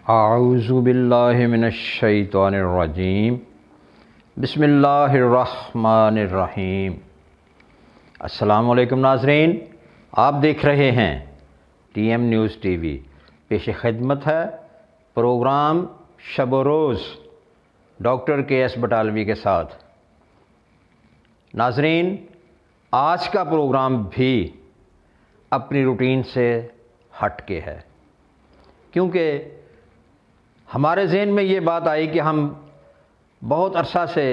اعوذ باللہ من الشیطان الرجیم بسم اللہ الرحمن الرحیم۔ السلام علیکم ناظرین، آپ دیکھ رہے ہیں T M news T V. پیش خدمت ہے پروگرام شب و روز ڈاکٹر کے ایس بٹالوی کے ساتھ۔ ناظرین، آج کا پروگرام بھی اپنی روٹین سے ہٹ کے ہے، کیونکہ ہمارے ذہن میں یہ بات آئی کہ ہم بہت عرصہ سے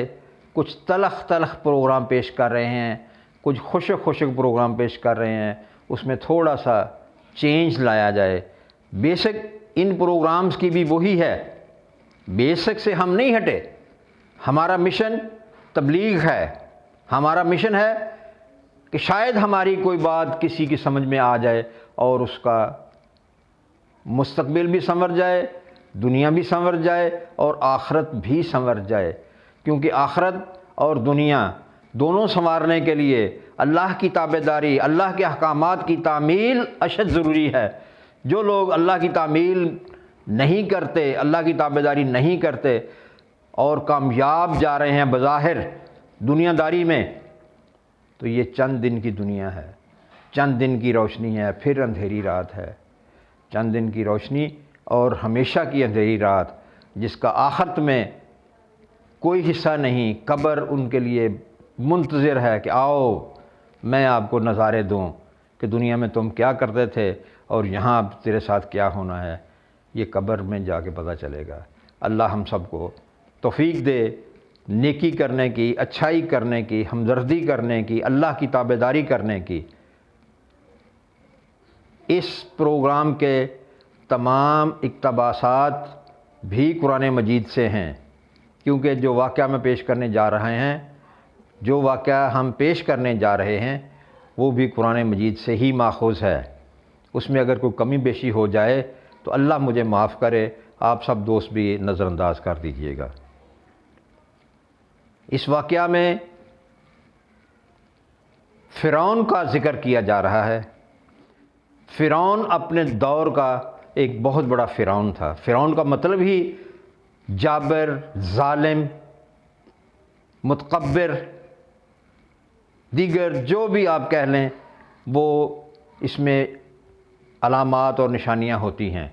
کچھ تلخ پروگرام پیش کر رہے ہیں، کچھ خوشک پروگرام پیش کر رہے ہیں، اس میں تھوڑا سا چینج لایا جائے۔ بیسک ان پروگرامز کی بھی وہی ہے، بیسک سے ہم نہیں ہٹے۔ ہمارا مشن تبلیغ ہے، ہمارا مشن ہے کہ شاید ہماری کوئی بات کسی کی سمجھ میں آ جائے اور اس کا مستقبل بھی سنور جائے، دنیا بھی سنور جائے اور آخرت بھی سنور جائے، کیونکہ آخرت اور دنیا دونوں سنوارنے کے لیے اللہ کی تابعداری، اللہ کے احکامات کی تعمیل اشد ضروری ہے۔ جو لوگ اللہ کی تعمیل نہیں کرتے، اللہ کی تابعداری نہیں کرتے اور کامیاب جا رہے ہیں بظاہر دنیا داری میں، تو یہ چند دن کی دنیا ہے، چند دن کی روشنی ہے، پھر اندھیری رات ہے۔ چند دن کی روشنی اور ہمیشہ کی اندھیری رات، جس کا آخرت میں کوئی حصہ نہیں۔ قبر ان کے لیے منتظر ہے کہ آؤ میں آپ کو نظارے دوں کہ دنیا میں تم کیا کرتے تھے اور یہاں اب تیرے ساتھ کیا ہونا ہے۔ یہ قبر میں جا کے پتہ چلے گا۔ اللہ ہم سب کو توفیق دے نیکی کرنے کی، اچھائی کرنے کی، ہمدردی کرنے کی، اللہ کی تابعداری کرنے کی۔ اس پروگرام کے تمام اقتباسات بھی قرآن مجید سے ہیں، کیونکہ جو واقعہ میں پیش کرنے جا رہے ہیں، جو واقعہ ہم پیش کرنے جا رہے ہیں، وہ بھی قرآن مجید سے ہی ماخوذ ہے۔ اس میں اگر کوئی کمی بیشی ہو جائے تو اللہ مجھے معاف کرے، آپ سب دوست بھی نظر انداز کر دیجیے گا۔ اس واقعہ میں فرعون کا ذکر کیا جا رہا ہے۔ فرعون اپنے دور کا ایک بہت بڑا فرعون تھا۔ فرعون کا مطلب ہی جابر، ظالم، متکبر، دیگر جو بھی آپ کہہ لیں، وہ اس میں علامات اور نشانیاں ہوتی ہیں،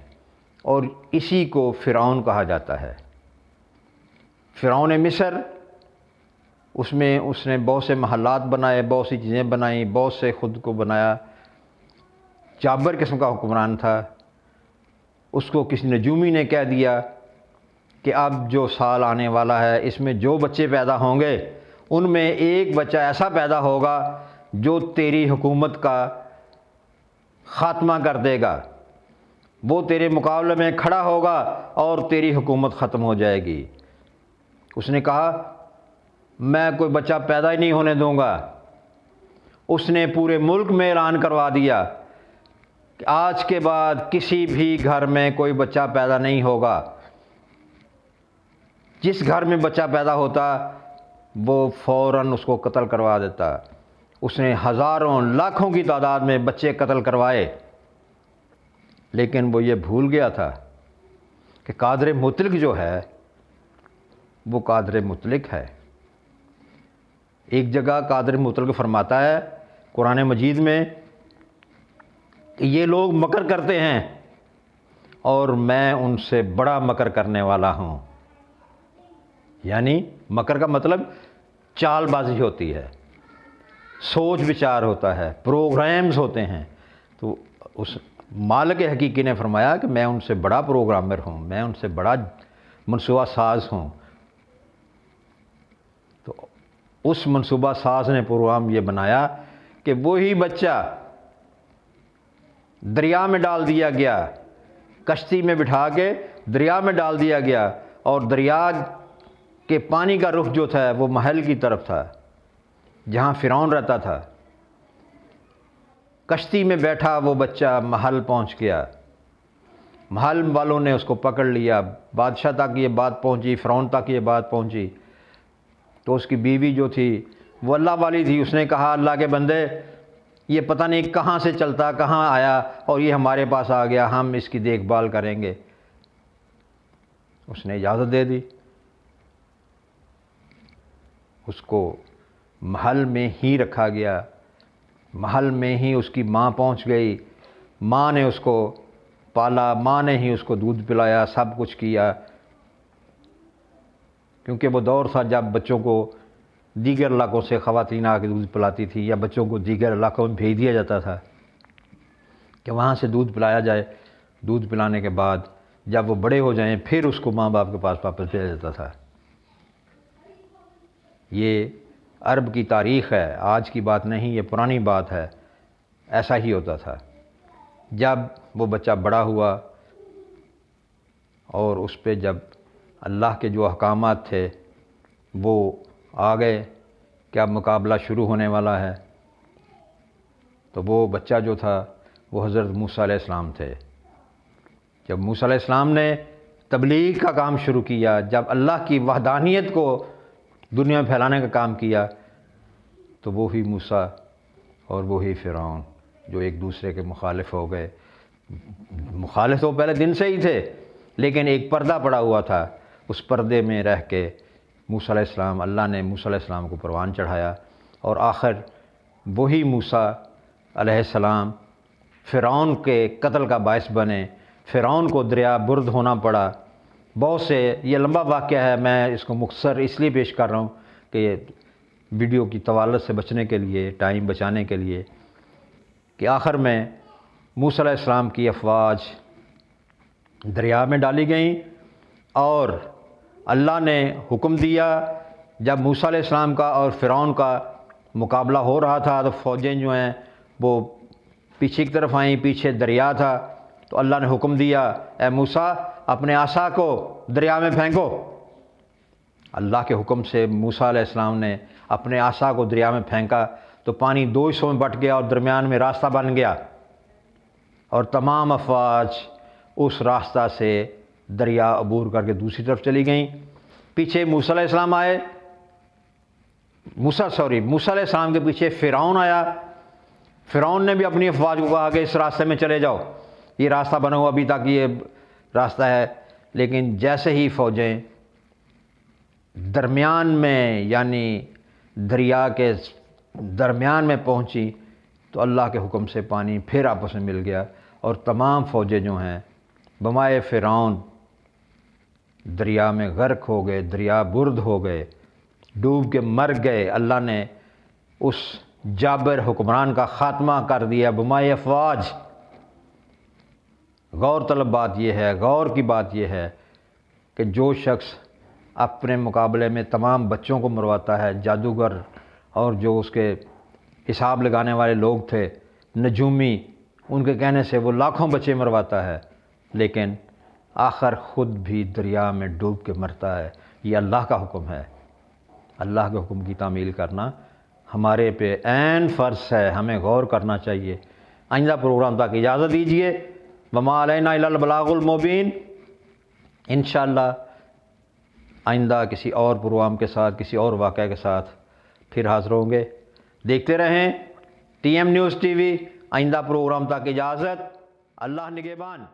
اور اسی کو فرعون کہا جاتا ہے۔ فرعون مصر، اس نے بہت سے محلات بنائے، بہت سی چیزیں بنائیں، بہت سے خود کو بنایا۔ جابر قسم کا حکمران تھا۔ اس کو کسی نجومی نے کہہ دیا کہ اب جو سال آنے والا ہے، اس میں جو بچے پیدا ہوں گے ان میں ایک بچہ ایسا پیدا ہوگا جو تیری حکومت کا خاتمہ کر دے گا، وہ تیرے مقابلے میں کھڑا ہوگا اور تیری حکومت ختم ہو جائے گی۔ اس نے کہا میں کوئی بچہ پیدا ہی نہیں ہونے دوں گا۔ اس نے پورے ملک میں اعلان کروا دیا کہ آج کے بعد کسی بھی گھر میں کوئی بچہ پیدا نہیں ہوگا۔ جس گھر میں بچہ پیدا ہوتا وہ فوراً اس کو قتل کروا دیتا۔ اس نے ہزاروں لاکھوں کی تعداد میں بچے قتل کروائے، لیکن وہ یہ بھول گیا تھا کہ قادر مطلق جو ہے وہ قادر مطلق ہے۔ ایک جگہ قادر مطلق فرماتا ہے قرآن مجید میں کہ یہ لوگ مکر کرتے ہیں اور میں ان سے بڑا مکر کرنے والا ہوں۔ یعنی مکر کا مطلب چال بازی ہوتی ہے، سوچ بچار ہوتا ہے، پروگرامز ہوتے ہیں۔ تو اس مالک حقیقی نے فرمایا کہ میں ان سے بڑا پروگرامر ہوں، میں ان سے بڑا منصوبہ ساز ہوں۔ تو اس منصوبہ ساز نے پروگرام یہ بنایا کہ وہی بچہ دریا میں ڈال دیا گیا، کشتی میں بٹھا کے دریا میں ڈال دیا گیا، اور دریا کے پانی کا رخ جو تھا وہ محل کی طرف تھا جہاں فرعون رہتا تھا۔ کشتی میں بیٹھا وہ بچہ محل پہنچ گیا، محل والوں نے اس کو پکڑ لیا، بادشاہ تک یہ بات پہنچی، فرعون تک یہ بات پہنچی۔ تو اس کی بیوی جو تھی وہ اللہ والی تھی، اس نے کہا اللہ کے بندے یہ پتہ نہیں کہاں سے چلتا کہاں آیا اور یہ ہمارے پاس آ گیا، ہم اس کی دیکھ بھال کریں گے۔ اس نے اجازت دے دی، اس کو محل میں ہی رکھا گیا، محل میں ہی اس کی ماں پہنچ گئی، ماں نے اس کو پالا، ماں نے ہی اس کو دودھ پلایا، سب کچھ کیا، کیونکہ وہ دور تھا جب بچوں کو دیگر علاقوں سے خواتین آ کے دودھ پلاتی تھی، یا بچوں کو دیگر علاقوں میں بھیج دیا جاتا تھا کہ وہاں سے دودھ پلایا جائے۔ دودھ پلانے کے بعد جب وہ بڑے ہو جائیں پھر اس کو ماں باپ کے پاس واپس بھیجا جاتا تھا۔ یہ عرب کی تاریخ ہے، آج کی بات نہیں، یہ پرانی بات ہے، ایسا ہی ہوتا تھا۔ جب وہ بچہ بڑا ہوا اور اس پہ جب اللہ کے جو احکامات تھے وہ آ گئے کہ اب مقابلہ شروع ہونے والا ہے، تو وہ بچہ جو تھا وہ حضرت موسیٰ علیہ السلام تھے۔ جب موسیٰ علیہ السلام نے تبلیغ کا کام شروع کیا، جب اللہ کی وحدانیت کو دنیا میں پھیلانے کا کام کیا، تو وہی موسیٰ اور وہی فرعون جو ایک دوسرے کے مخالف ہو گئے۔ مخالف تو پہلے دن سے ہی تھے، لیکن ایک پردہ پڑا ہوا تھا، اس پردے میں رہ کے موسیٰ علیہ السلام، اللہ نے موسیٰ علیہ السلام کو پروان چڑھایا، اور آخر وہی موسیٰ علیہ السلام فرعون کے قتل کا باعث بنے، فرعون کو دریا برد ہونا پڑا۔ بہت سے، یہ لمبا واقعہ ہے، میں اس کو مختصر اس لیے پیش کر رہا ہوں کہ ویڈیو کی طوالت سے بچنے کے لیے، ٹائم بچانے کے لیے، کہ آخر میں موسیٰ علیہ السلام کی افواج دریا میں ڈالی گئیں، اور اللہ نے حکم دیا، جب موسیٰ علیہ السلام کا اور فرعون کا مقابلہ ہو رہا تھا تو فوجیں جو ہیں وہ پیچھے کی طرف آئیں، پیچھے دریا تھا، تو اللہ نے حکم دیا، اے موسیٰ اپنے عصا کو دریا میں پھینکو۔ اللہ کے حکم سے موسیٰ علیہ السلام نے اپنے عصا کو دریا میں پھینکا تو پانی دو حصوں میں بٹ گیا اور درمیان میں راستہ بن گیا، اور تمام افواج اس راستہ سے دریا عبور کر کے دوسری طرف چلی گئیں۔ پیچھے موسیٰ علیہ السلام آئے، موسیٰ علیہ السلام کے پیچھے فرعون آیا۔ فرعون نے بھی اپنی افواج کو کہا کہ اس راستے میں چلے جاؤ، یہ راستہ بنا ہوا، ابھی تک یہ راستہ ہے، لیکن جیسے ہی فوجیں درمیان میں، یعنی دریا کے درمیان میں پہنچی، تو اللہ کے حکم سے پانی پھر آپس میں مل گیا، اور تمام فوجیں جو ہیں بمائے فرعون دریا میں غرق ہو گئے، دریا برد ہو گئے، ڈوب کے مر گئے۔ اللہ نے اس جابر حکمران کا خاتمہ کر دیا بمائے افواج۔ غور طلب بات یہ ہے، غور کی بات یہ ہے کہ جو شخص اپنے مقابلے میں تمام بچوں کو مرواتا ہے، جادوگر اور جو اس کے حساب لگانے والے لوگ تھے، نجومی، ان کے کہنے سے وہ لاکھوں بچے مرواتا ہے، لیکن آخر خود بھی دریا میں ڈوب کے مرتا ہے۔ یہ اللہ کا حکم ہے۔ اللہ کے حکم کی تعمیل کرنا ہمارے پہ عین فرض ہے، ہمیں غور کرنا چاہیے۔ آئندہ پروگرام تک اجازت دیجیے۔ وما علینا الا البلاغ المبین۔ انشاءاللہ آئندہ کسی اور پروگرام کے ساتھ، کسی اور واقعہ کے ساتھ پھر حاضر ہوں گے۔ دیکھتے رہیں TM نیوز TV۔ آئندہ پروگرام تک اجازت، اللہ نگہبان۔